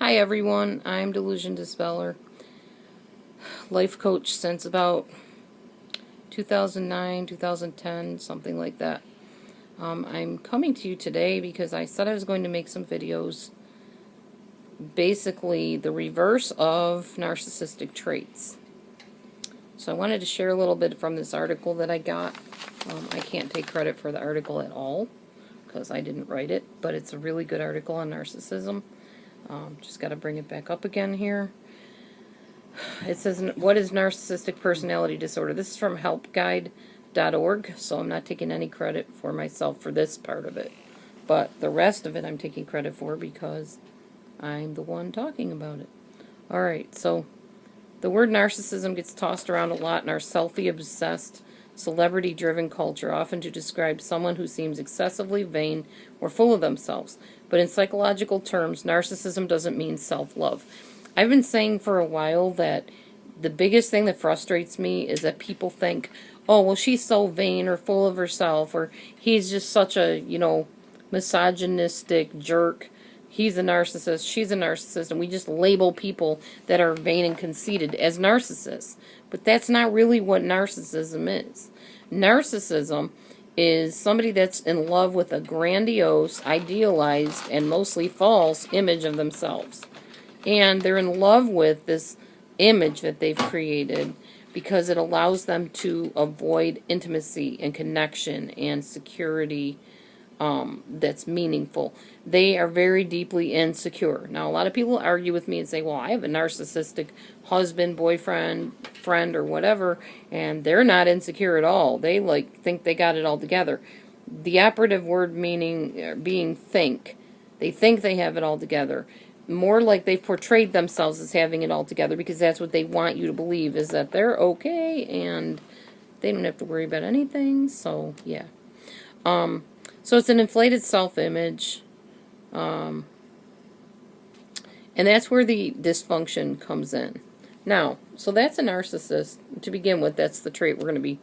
Hi everyone, I'm Delusion Dispeller, life coach since about 2009, 2010, something like that. I'm coming to you today because I said I was going to make some videos, basically the reverse of narcissistic traits. So I wanted to share a little bit from this article that I got. I can't take credit for the article at all because I didn't write it, but it's a really good article on narcissism. Just got to bring it back up again here. It says, what is narcissistic personality disorder? This is from helpguide.org, so I'm not taking any credit for myself for this part of it. But the rest of it I'm taking credit for because I'm the one talking about it. Alright, so the word narcissism gets tossed around a lot in our selfie-obsessed, celebrity-driven culture, often to describe someone who seems excessively vain or full of themselves. But in psychological terms, narcissism doesn't mean self-love. I've been saying for a while that the biggest thing that frustrates me is that people think, oh, well, she's so vain or full of herself, or he's just such a, misogynistic jerk. He's a narcissist, she's a narcissist, and we just label people that are vain and conceited as narcissists. But that's not really what narcissism is. Narcissism is somebody that's in love with a grandiose, idealized, and mostly false image of themselves. And they're in love with this image that they've created because it allows them to avoid intimacy and connection and security that's meaningful. They are very deeply insecure. Now, a lot of people argue with me and say, well, I have a narcissistic husband, boyfriend, friend, or whatever, and they're not insecure at all. They, think they got it all together. The operative word being think. They think they have it all together. More like they've portrayed themselves as having it all together because that's what they want you to believe, is that they're okay and they don't have to worry about anything. So, yeah. So it's an inflated self-image, and that's where the dysfunction comes in. Now, so that's a narcissist. To begin with, that's the trait we're going to be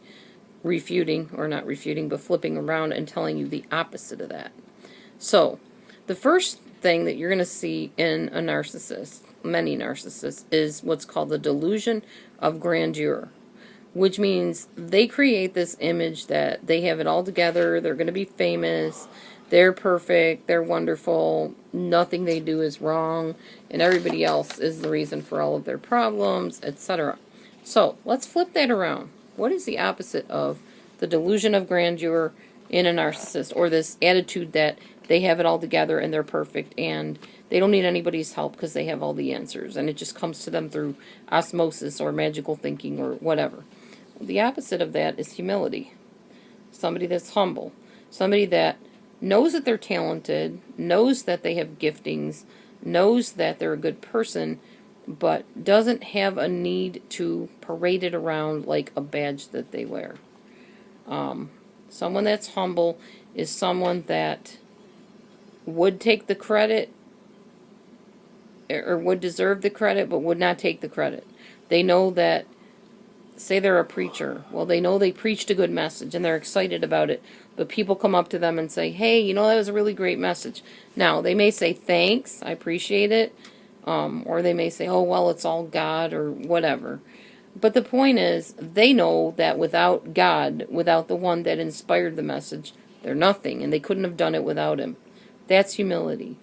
refuting, or not refuting, but flipping around and telling you the opposite of that. So, the first thing that you're going to see in a narcissist, many narcissists, is what's called the delusion of grandeur. Which means they create this image that they have it all together, they're going to be famous, they're perfect, they're wonderful, nothing they do is wrong, and everybody else is the reason for all of their problems, etc. So, let's flip that around. What is the opposite of the delusion of grandeur in a narcissist, or this attitude that they have it all together and they're perfect and they don't need anybody's help because they have all the answers and it just comes to them through osmosis or magical thinking or whatever? The opposite of that is humility. Somebody that's humble. Somebody that knows that they're talented, knows that they have giftings, knows that they're a good person, but doesn't have a need to parade it around like a badge that they wear. Someone that's humble is someone that would take the credit, or would deserve the credit, but would not take the credit. They know that, say they're a preacher, well, they know they preached a good message and they're excited about it, but people come up to them and say, hey, that was a really great message. Now, they may say, thanks, I appreciate it, or they may say, oh, well, it's all God, or whatever. But the point is, they know that without God, without the one that inspired the message, they're nothing, and they couldn't have done it without him. That's humility.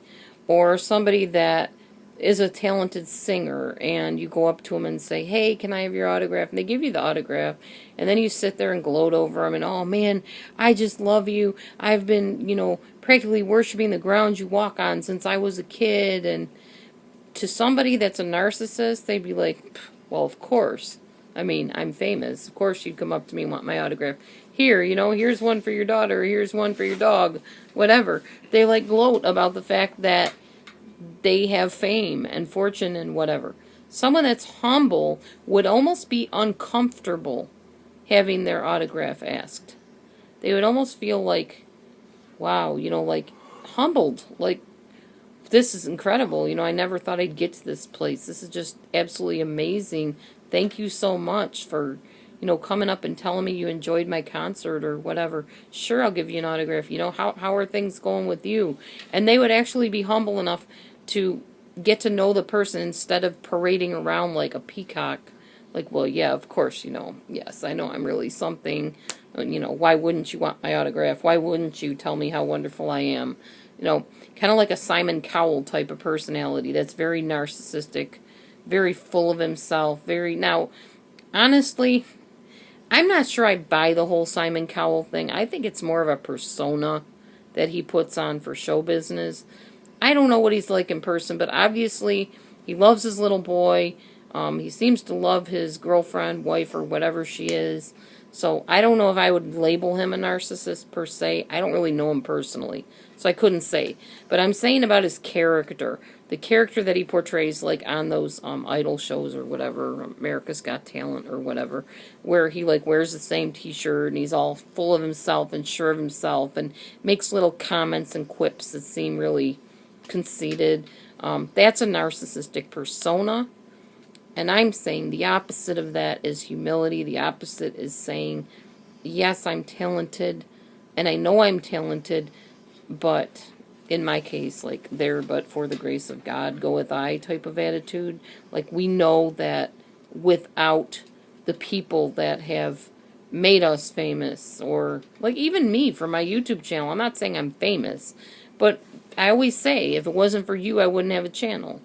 Or somebody that is a talented singer, and you go up to them and say, hey, can I have your autograph? And they give you the autograph, and then you sit there and gloat over them, and, oh, man, I just love you. I've been, practically worshiping the ground you walk on since I was a kid. And to somebody that's a narcissist, they'd be like, well, of course. I mean, I'm famous. Of course you'd come up to me and want my autograph. Here, here's one for your daughter, here's one for your dog, whatever. They gloat about the fact that they have fame and fortune and whatever. Someone that's humble would almost be uncomfortable having their autograph asked. They would almost feel like, wow, humbled. This is incredible. I never thought I'd get to this place. This is just absolutely amazing. Thank you so much for, coming up and telling me you enjoyed my concert or whatever. Sure, I'll give you an autograph. How are things going with you? And they would actually be humble enough to get to know the person instead of parading around like a peacock. Like, well, yeah, of course, yes, I know I'm really something. Why wouldn't you want my autograph? Why wouldn't you tell me how wonderful I am? Kind of like a Simon Cowell type of personality that's very narcissistic, very full of himself, now, honestly, I'm not sure I buy the whole Simon Cowell thing. I think it's more of a persona that he puts on for show business. I don't know what he's like in person, but obviously he loves his little boy. He seems to love his girlfriend, wife, or whatever she is. So I don't know if I would label him a narcissist per se. I don't really know him personally, so I couldn't say. But I'm saying about his character, the character that he portrays, like on those idol shows or whatever, America's Got Talent or whatever, where he like wears the same T-shirt and he's all full of himself and sure of himself and makes little comments and quips that seem really conceited. That's a narcissistic persona. And I'm saying the opposite of that is humility. The opposite is saying, yes, I'm talented, and I know I'm talented, but in my case, like there, but for the grace of God, goeth I type of attitude. Like we know that without the people that have made us famous, or like even me for my YouTube channel, I'm not saying I'm famous, but I always say, if it wasn't for you, I wouldn't have a channel.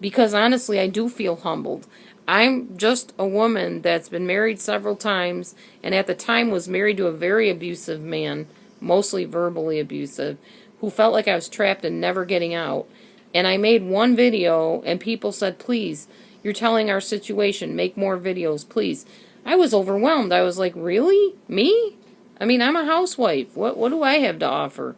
Because honestly, I do feel humbled. I'm just a woman that's been married several times, and at the time was married to a very abusive man, mostly verbally abusive, who felt like I was trapped and never getting out. And I made one video, and people said, please, you're telling our situation, make more videos, please. I was overwhelmed. I was like, really? Me? I mean, I'm a housewife. What do I have to offer?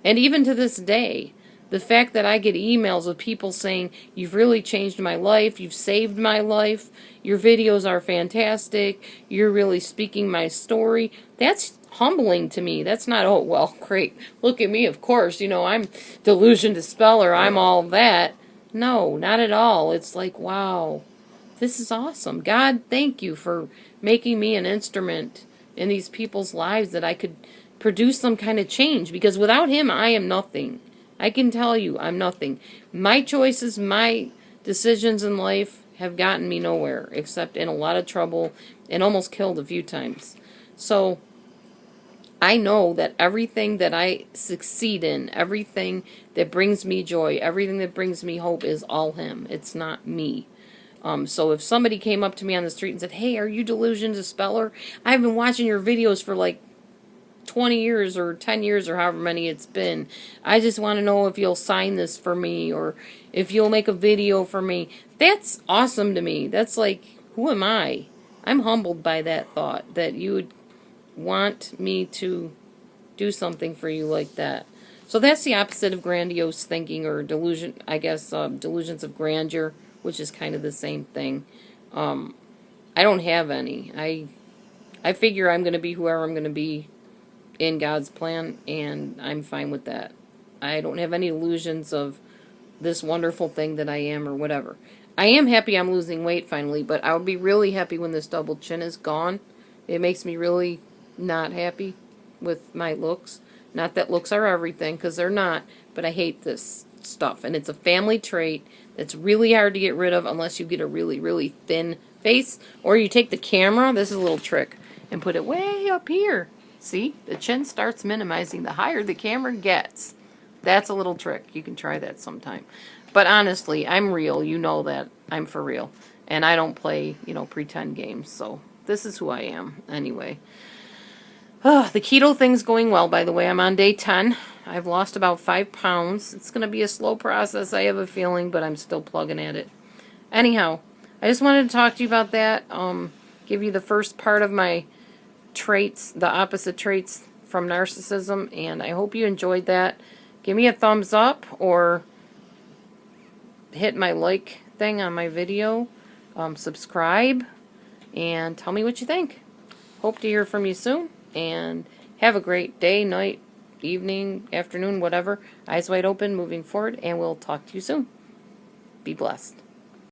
And even to this day, the fact that I get emails of people saying, you've really changed my life, you've saved my life, your videos are fantastic, you're really speaking my story, that's humbling to me. That's not, oh, well, great, look at me, of course, I'm delusion dispeller, I'm all that. No, not at all. It's like, wow, this is awesome. God, thank you for making me an instrument in these people's lives that I could produce some kind of change, because without him, I am nothing. I can tell you, I'm nothing. My choices, my decisions in life have gotten me nowhere, except in a lot of trouble and almost killed a few times. So I know that everything that I succeed in, everything that brings me joy, everything that brings me hope is all him. It's not me. So if somebody came up to me on the street and said, hey, are you Delusion Dispeller? I've been watching your videos for like 20 years or 10 years or however many it's been. I just want to know if you'll sign this for me or if you'll make a video for me. That's awesome to me. That's like, who am I? I'm humbled by that thought, that you would want me to do something for you like that. So that's the opposite of grandiose thinking, or delusion, I guess, delusions of grandeur, which is kind of the same thing. I don't have any. I figure I'm going to be whoever I'm going to be in God's plan, and I'm fine with that. I don't have any illusions of this wonderful thing that I am or whatever. I am happy I'm losing weight finally, but I'll be really happy when this double chin is gone. It makes me really not happy with my looks. Not that looks are everything, because they're not, but I hate this stuff. And it's a family trait that's really hard to get rid of unless you get a really, really thin face, or you take the camera, this is a little trick, and put it way up here. See, the chin starts minimizing the higher the camera gets. That's a little trick. You can try that sometime. But honestly, I'm real. You know that. I'm for real. And I don't play, pretend games. So this is who I am anyway. The keto thing's going well, by the way. I'm on day 10. I've lost about 5 pounds. It's going to be a slow process, I have a feeling, but I'm still plugging at it. Anyhow, I just wanted to talk to you about that. Give you the first part of my traits, the opposite traits from narcissism, and I hope you enjoyed that. Give me a thumbs up or hit my like thing on my video, subscribe, and tell me what you think. Hope to hear from you soon, and have a great day, night, evening, afternoon, whatever. Eyes wide open, moving forward, and we'll talk to you soon. Be blessed.